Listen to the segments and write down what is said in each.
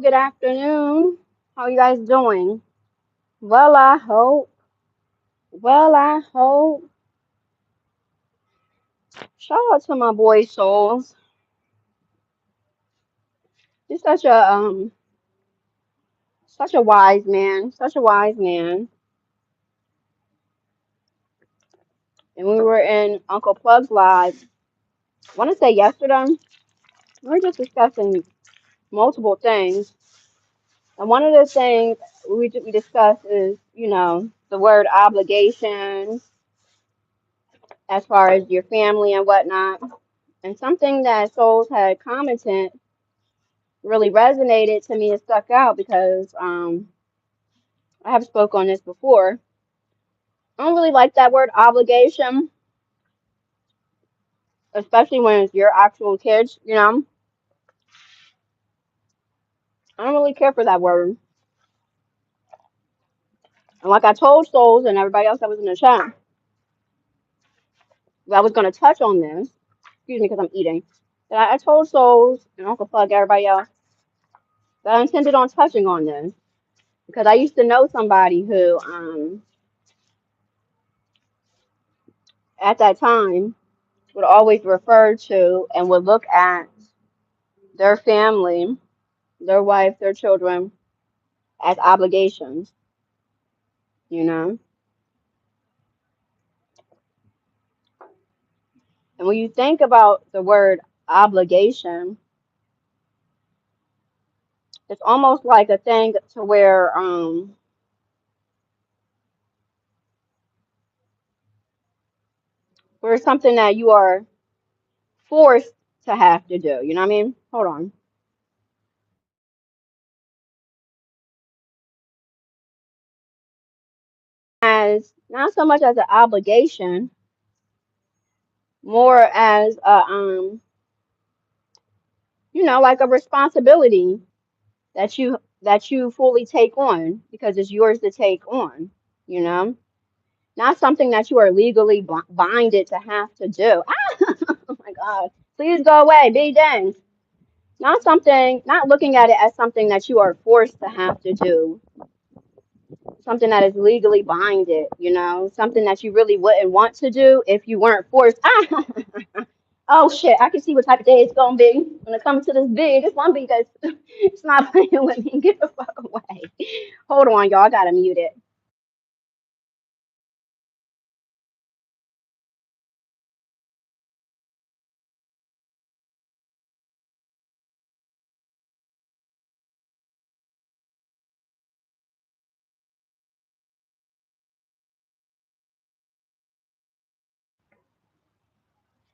good afternoon. How you guys doing? Well, I hope. Well, I hope. Shout out to my boy Souls. He's such a wise man, such a wise man. And we were in Uncle Plug's live. I want to say yesterday. We were just discussing multiple things, and one of the things we discussed is, the word obligation as far as your family and whatnot. And something that Souls had commented really resonated to me and stuck out because I have spoke on this before. I don't really like that word obligation, especially when it's your actual kids. I don't really care for that word. And like I told Souls and everybody else that was in the chat, that I was going to touch on this. Excuse me, because I'm eating. That I told Souls and Uncle Plug, everybody else, that I intended on touching on this because I used to know somebody who, at that time, would always refer to and would look at their family, their wife, their children as obligations, you know? And when you think about the word obligation, it's almost like a thing to where it's something that you are forced to have to do. You know what I mean? Hold on. As not so much as an obligation, more as like a responsibility that you fully take on because it's yours to take on, you know? Not something that you are legally binded to have to do. Oh my God. Please go away. Be dang. Not looking at it as something that you are forced to have to do. Something that is legally binded, something that you really wouldn't want to do if you weren't forced. Oh shit, I can see what type of day it's gonna be when it comes to this big. It's one because it's not playing with me. Get the fuck away. Hold on, y'all. I gotta mute it.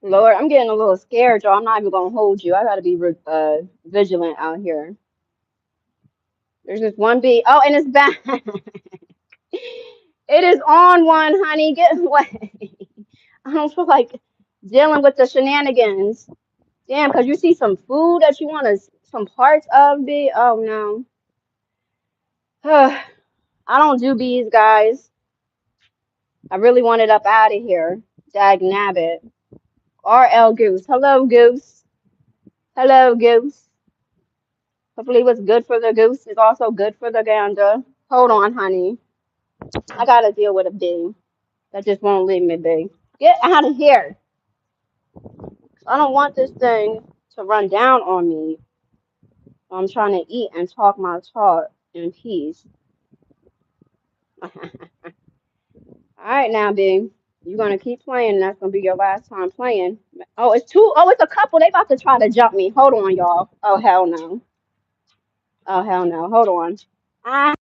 Lord, I'm getting a little scared, y'all. I'm not even gonna hold you. I gotta be vigilant out here. There's just one bee. Oh, and it's back. It is on one, honey. Get away. I don't feel like dealing with the shenanigans. Damn, because you see some food that you want to, some parts of bee. Oh no. I don't do bees, guys. I really want it up out of here. Dag nabbit. RL Goose. Hello, Goose. Hello, Goose. Hopefully, what's good for the goose is also good for the gander. Hold on, honey. I gotta deal with a bee that just won't leave me be. Get out of here. I don't want this thing to run down on me. I'm trying to eat and talk my talk in peace. All right, now, bee. You're gonna keep playing. And that's gonna be your last time playing. Oh, it's two. Oh, it's a couple. They about to try to jump me. Hold on, y'all. Oh hell no. Oh hell no. Hold on. Ah.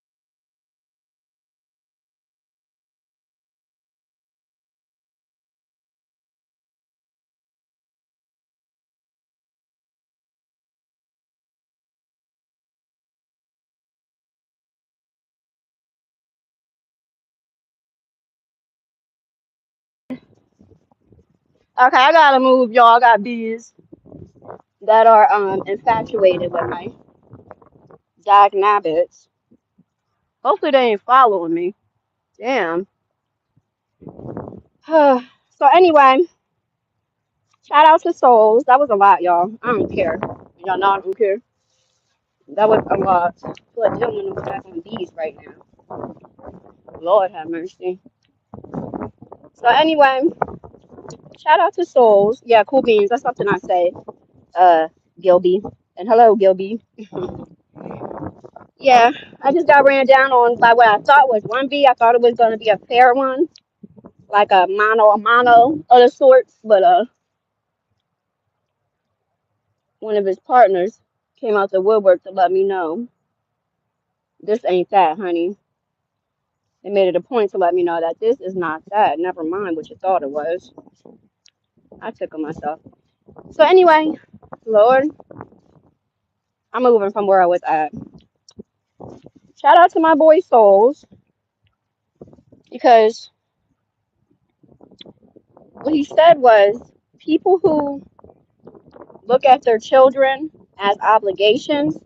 Okay, I gotta move, y'all. I got bees that are infatuated with my dag nabbits. Hopefully they ain't following me. Damn. So anyway, shout out to Souls. That was a lot, y'all. I don't care. Y'all know I don't care. That was a lot. I feel like they don't want to back on these right now. Lord have mercy. So anyway, shout out to Souls. Yeah, cool beans. That's something I say. Gilby. And hello, Gilby. Yeah, I just got ran down on by what I thought was 1B. I thought it was gonna be a fair one, like a mono of the sorts, but one of his partners came out the woodwork to let me know this ain't that, honey. They made it a point to let me know that this is not that. Never mind what you thought it was. I took it myself. So anyway, Lord, I'm moving from where I was at. Shout out to my boy Souls because what he said was people who look at their children as obligations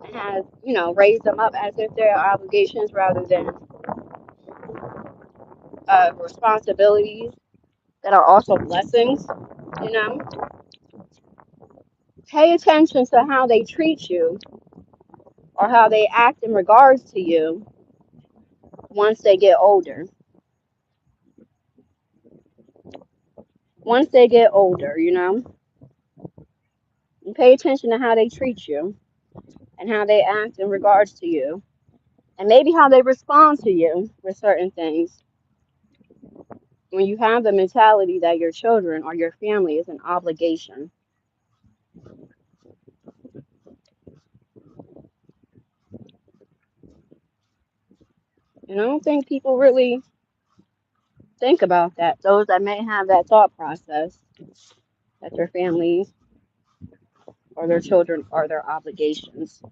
and has, raised them up as if they're obligations rather than responsibilities that are also blessings, you know. Pay attention to how they treat you or how they act in regards to you once they get older. Once they get older, and pay attention to how they treat you and how they act in regards to you and maybe how they respond to you with certain things. When you have the mentality that your children or your family is an obligation, and I don't think people really think about that. Those that may have that thought process that their family or their children are their obligations.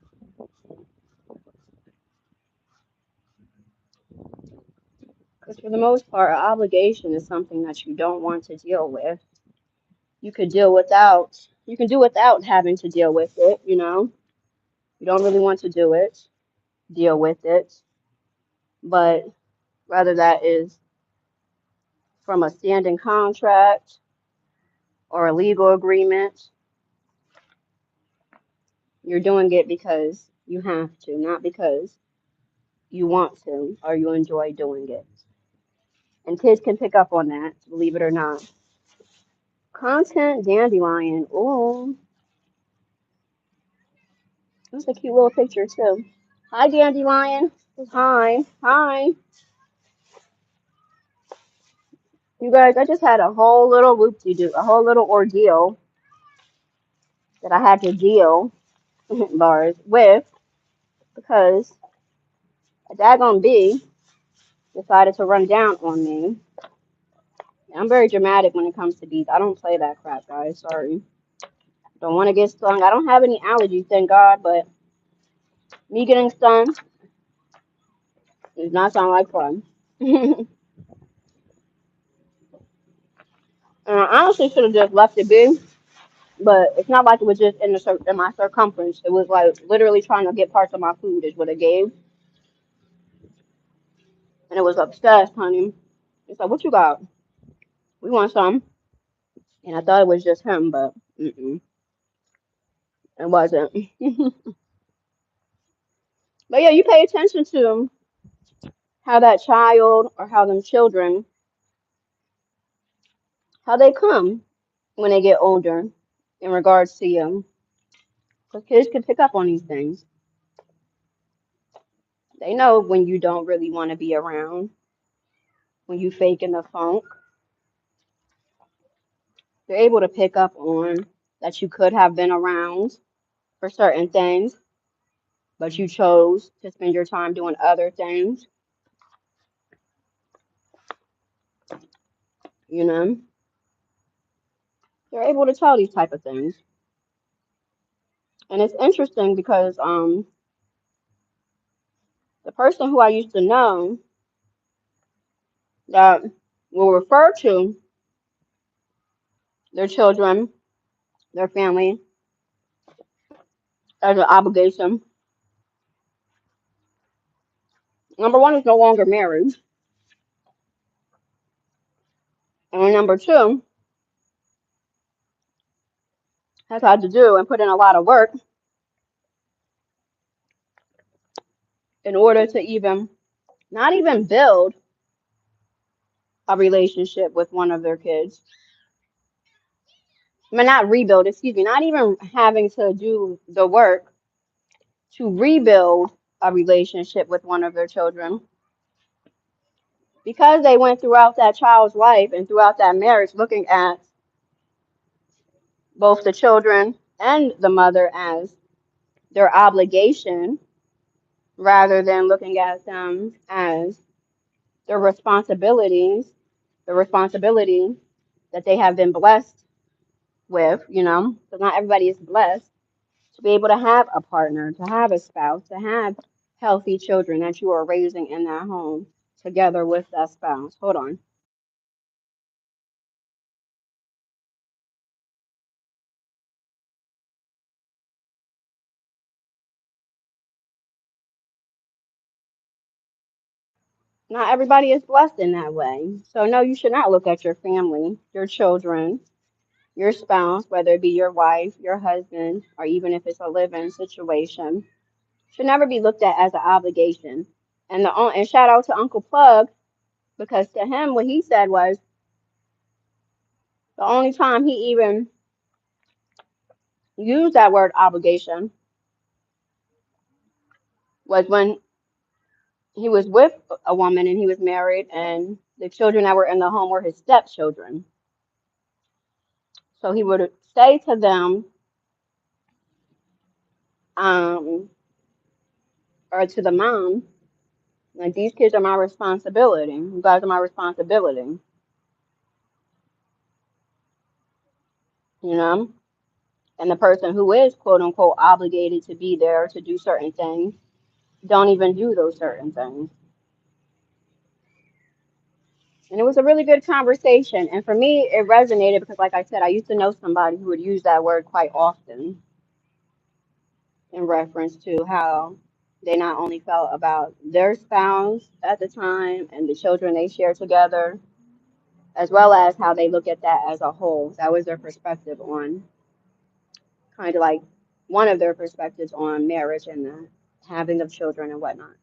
Because for the most part, an obligation is something that you don't want to deal with. You could deal without, you can do without having to deal with it, You don't really want to do it, deal with it. But whether that is from a standing contract or a legal agreement, you're doing it because you have to, not because you want to or you enjoy doing it. And kids can pick up on that, believe it or not. Content dandelion. Oh, that's a cute little picture too. Hi, dandelion. Hi, hi. You guys, I just had a whole little whoop-de-doo, a whole little ordeal that I had to deal bars with because a daggone bee decided to run down on me. I'm very dramatic when it comes to bees. I don't play that crap, guys. Sorry. Don't want to get stung. I don't have any allergies, thank God, but me getting stung does not sound like fun. I honestly should have just left it be, but it's not like it was just in my circumference. It was like literally trying to get parts of my food is what it gave, and it was obsessed, honey. It's like, what you got? We want some, and I thought it was just him, but it wasn't. But yeah, you pay attention to how that child or how them children, how they come when they get older in regards to you. Because kids can pick up on these things. They know when you don't really want to be around, when you faking the funk. They're able to pick up on that you could have been around for certain things, but you chose to spend your time doing other things, you know? They're able to tell these type of things. And it's interesting because the person who I used to know that will refer to their children, their family as an obligation. Number one is no longer married. And number two, has had to do and put in a lot of work in order to even, not even build a relationship with one of their kids. I mean, not rebuild, excuse me, not even having to do the work to rebuild a relationship with one of their children because they went throughout that child's life and throughout that marriage looking at both the children and the mother as their obligation rather than looking at them as their responsibilities, the responsibility that they have been blessed with, you know, because not everybody is blessed to be able to have a partner, to have a spouse, to have healthy children that you are raising in that home together with that spouse. Hold on. Not everybody is blessed in that way. So, no, you should not look at your family, your children, your spouse, whether it be your wife, your husband, or even if it's a live-in situation, should never be looked at as an obligation. And shout out to Uncle Plug because to him, what he said was the only time he even used that word obligation was when he was with a woman and he was married, and the children that were in the home were his stepchildren. So he would say to them, um, or to the mom, like, these kids are my responsibility. You guys are my responsibility, you know? And the person who is quote unquote obligated to be there to do certain things don't even do those certain things. And it was a really good conversation. And for me, it resonated because, like I said, I used to know somebody who would use that word quite often in reference to how they not only felt about their spouse at the time and the children they share together, as well as how they look at that as a whole. That was their perspective on kind of like one of their perspectives on marriage and the having of children and whatnot,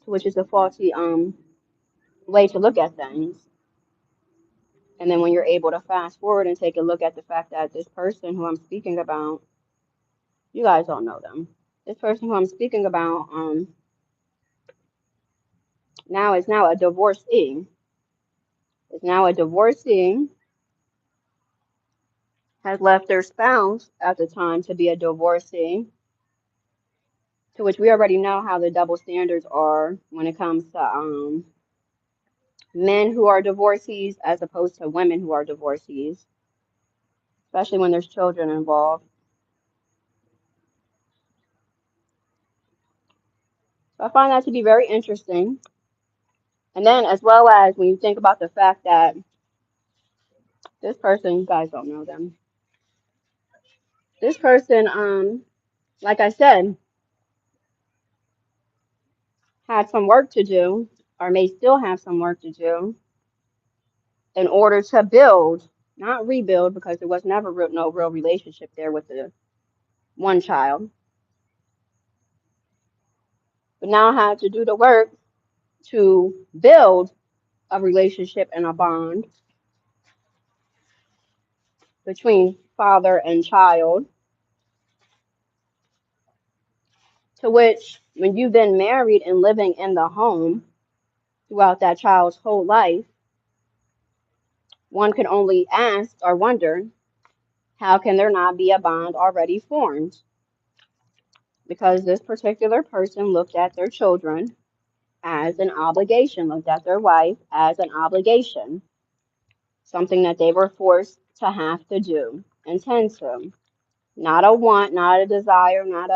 which is a faulty way to look at things. And then when you're able to fast forward and take a look at the fact that this person who I'm speaking about, you guys don't know them. This person who I'm speaking about now is now a divorcee. Is now a divorcee, has left their spouse at the time to be a divorcee, to which we already know how the double standards are when it comes to men who are divorcees as opposed to women who are divorcees, especially when there's children involved. So I find that to be very interesting. And then, as well as when you think about the fact that this person, you guys don't know them, this person, like I said, had some work to do, or may still have some work to do, in order to build, not rebuild, because there was never no real relationship there with the one child, but now had to do the work to build a relationship and a bond between father and child, to which when you've been married and living in the home throughout that child's whole life, one can only ask or wonder, how can there not be a bond already formed? Because this particular person looked at their children as an obligation, looked at their wife as an obligation, something that they were forced to have to do and tend to. Not a want, not a desire, not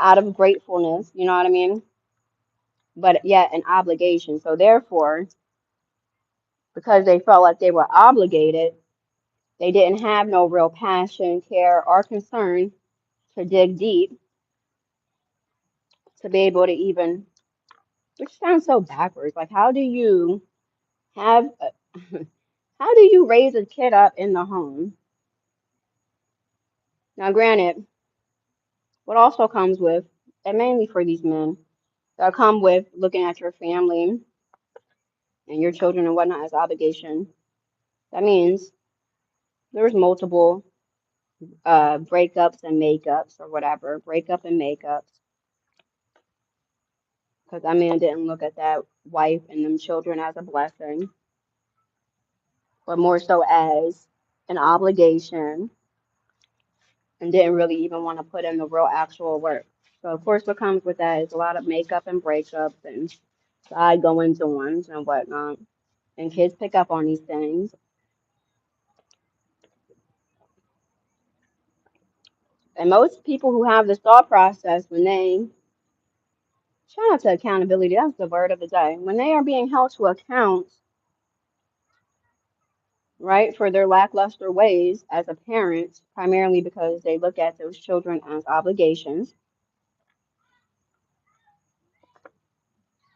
out of gratefulness, you know what I mean? But yet an obligation. So therefore, because they felt like they were obligated, they didn't have no real passion, care, or concern to dig deep to be able to even which sounds so backwards. Like, how do you have, how do you raise a kid up in the home? Now, granted, what also comes with, and mainly for these men, that come with looking at your family and your children and whatnot as obligation. That means there's multiple breakups and makeups or whatever, breakup and makeups, because that man didn't look at that wife and them children as a blessing, but more so as an obligation, and didn't really even want to put in the real actual work. So of course what comes with that is a lot of makeup and breakups and side goings ons and whatnot. And kids pick up on these things. And most people who have this thought process when they shout out to accountability, that's the word of the day. When they are being held to account, right, for their lackluster ways as a parent, primarily because they look at those children as obligations.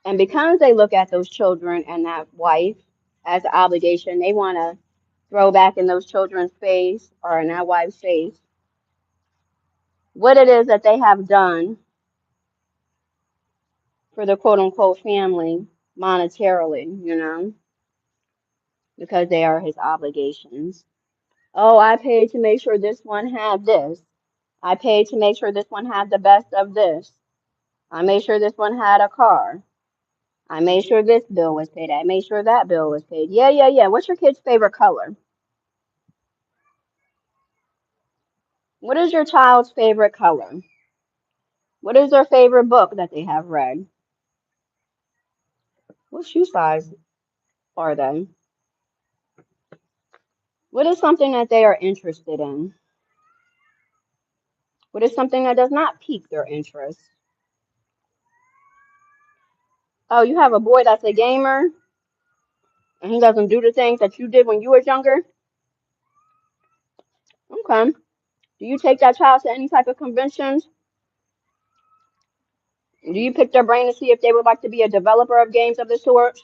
And because they look at those children and that wife as an obligation, they want to throw back in those children's face or in that wife's face what it is that they have done for the quote unquote family monetarily, because they are his obligations. Oh, I paid to make sure this one had this. I paid to make sure this one had the best of this. I made sure this one had a car. I made sure this bill was paid. I made sure that bill was paid. Yeah, yeah, yeah. What's your kid's favorite color? What is your child's favorite color? What is their favorite book that they have read? What shoe size are they? What is something that they are interested in? What is something that does not pique their interest? Oh, you have a boy that's a gamer and he doesn't do the things that you did when you were younger? Okay. Do you take that child to any type of conventions? Do you pick their brain to see if they would like to be a developer of games of this sort?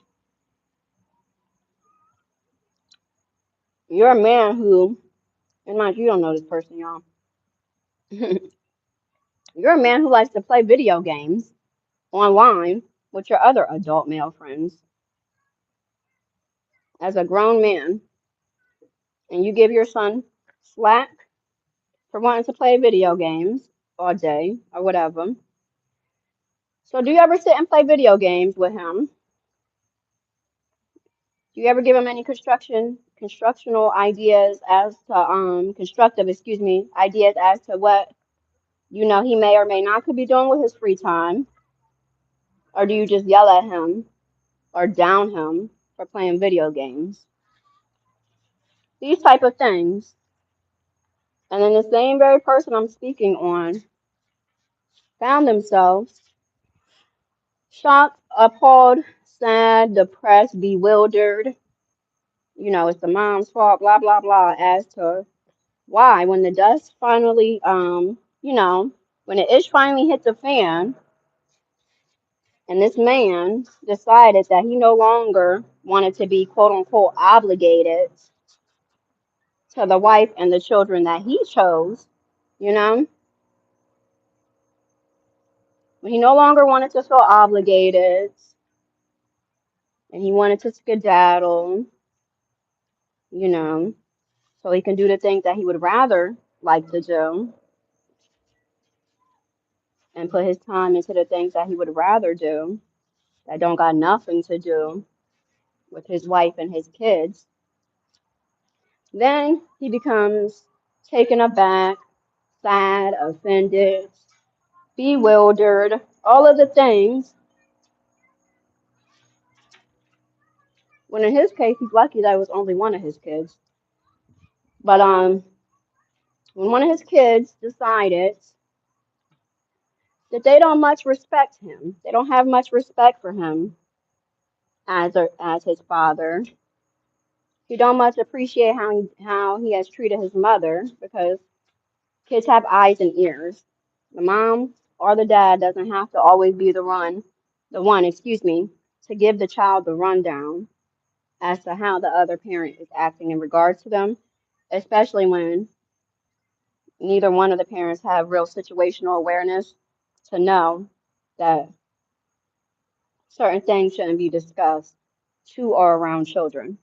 You're a man who, and mind you, don't know this person, y'all. You're a man who likes to play video games online with your other adult male friends as a grown man, and you give your son slack for wanting to play video games all day or whatever. So do you ever sit and play video games with him? Do you ever give him any constructional ideas as to constructive, excuse me, ideas as to what he may or may not could be doing with his free time? Or do you just yell at him or down him for playing video games? These type of things. And then the same very person I'm speaking on found themselves shocked, appalled, sad, depressed, bewildered. It's the mom's fault, blah, blah, blah, as to why, when the dust finally, when the ish finally hit the fan, and this man decided that he no longer wanted to be quote unquote obligated to the wife and the children that he chose, you know, when he no longer wanted to feel obligated and he wanted to skedaddle, you know, so he can do the things that he would rather like to do and put his time into the things that he would rather do that don't got nothing to do with his wife and his kids. Then he becomes taken aback, sad, offended, bewildered, all of the things. When in his case, he's lucky that it was only one of his kids. But when one of his kids decided that they don't much respect him, they don't have much respect for him as his father. He don't much appreciate how he has treated his mother because kids have eyes and ears. The mom or the dad doesn't have to always be the excuse me, to give the child the rundown as to how the other parent is acting in regards to them, especially when neither one of the parents have real situational awareness to know that certain things shouldn't be discussed to or around children,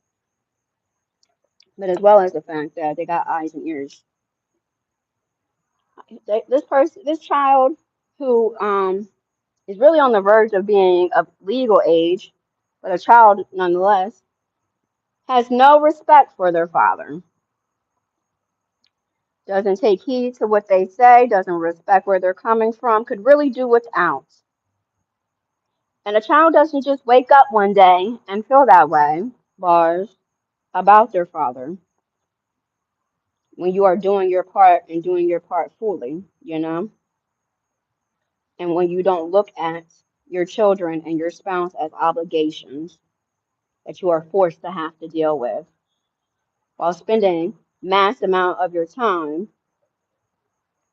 but as well as the fact that they got eyes and ears. This child who is really on the verge of being of legal age, but a child nonetheless, has no respect for their father, doesn't take heed to what they say, doesn't respect where they're coming from, could really do without. And a child doesn't just wake up one day and feel that way, bars, about their father when you are doing your part and doing your part fully, you know? And when you don't look at your children and your spouse as obligations that you are forced to have to deal with while spending mass amount of your time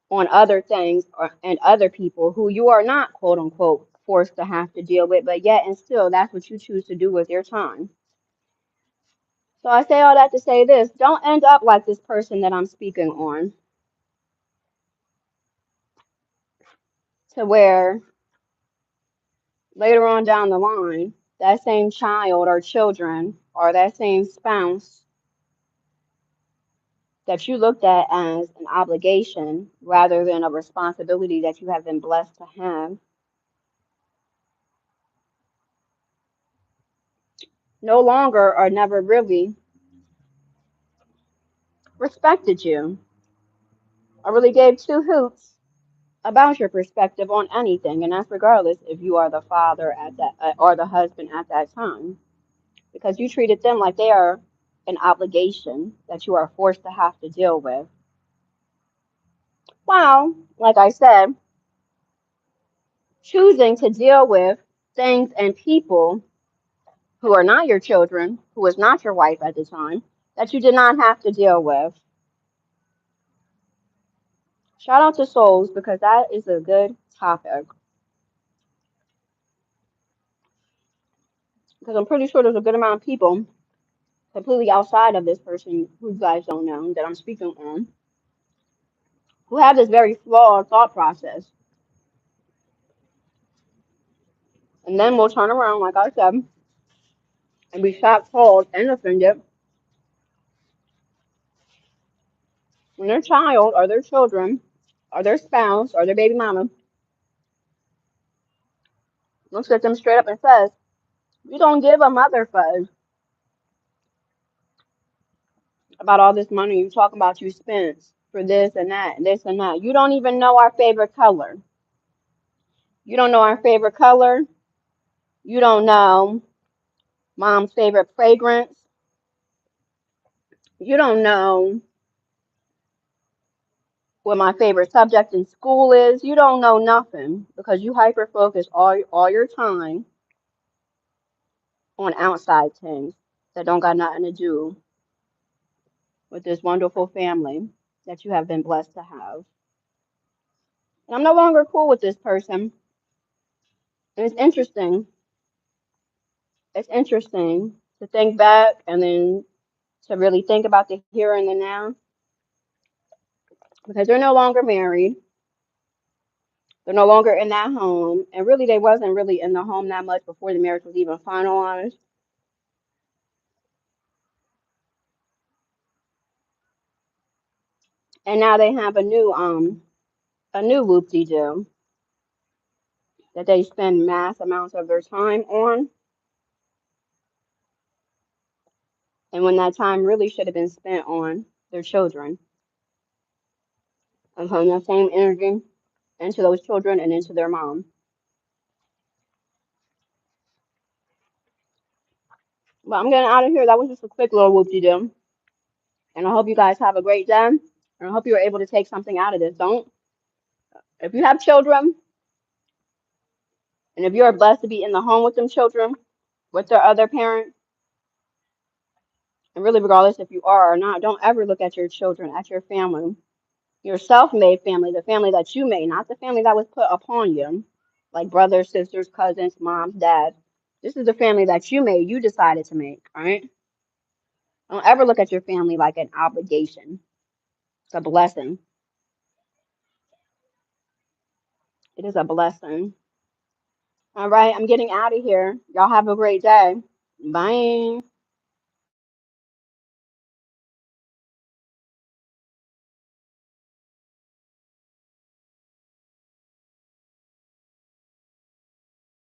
on other things and other people who you are not quote unquote forced to have to deal with, but yet and still that's what you choose to do with your time. So I say all that to say this, don't end up like this person that I'm speaking on, to where later on down the line, that same child or children or that same spouse that you looked at as an obligation rather than a responsibility that you have been blessed to have no longer or never really respected you or really gave two hoots about your perspective on anything. And that's regardless if you are the father at that or the husband at that time, because you treated them like they are an obligation that you are forced to have to deal with. Well, like I said, choosing to deal with things and people who are not your children, who is not your wife at the time, that you did not have to deal with. Shout out to Souls because that is a good topic. Because I'm pretty sure there's a good amount of people completely outside of this person who you guys don't know that I'm speaking on who have this very flawed thought process. And then we'll turn around, like I said, and be shocked, told, and offended when their child or their children or their spouse or their baby mama looks at them straight up and says, "You don't give a mother fudge about all this money you talk about you spent for this and that and this and that. You don't even know our favorite color. You don't know our favorite color. You don't know mom's favorite fragrance. You don't know what my favorite subject in school is. You don't know nothing because you hyper focus all your time on outside things that don't got nothing to do with this wonderful family that you have been blessed to have." And I'm no longer cool with this person. And it's interesting to think back and then to really think about the here and the now because they're no longer married. They're no longer in that home. And really, they wasn't really in the home that much before the marriage was even finalized. And now they have a new whoop-de-doo that they spend mass amounts of their time on. And when that time really should have been spent on their children and putting that same energy into those children and into their mom. But I'm getting out of here. That was just a quick little whoop-de-doo. And I hope you guys have a great day. And I hope you were able to take something out of this. Don't, if you have children, and if you are blessed to be in the home with them children, with their other parent, and really regardless if you are or not, don't ever look at your children, at your family, your self-made family, the family that you made, not the family that was put upon you. like brothers, sisters, cousins, moms, dads. This is the family that you made, you decided to make, all right? Don't ever look at your family like an obligation. It's a blessing. It is a blessing. All right, I'm getting out of here. Y'all have a great day. Bye.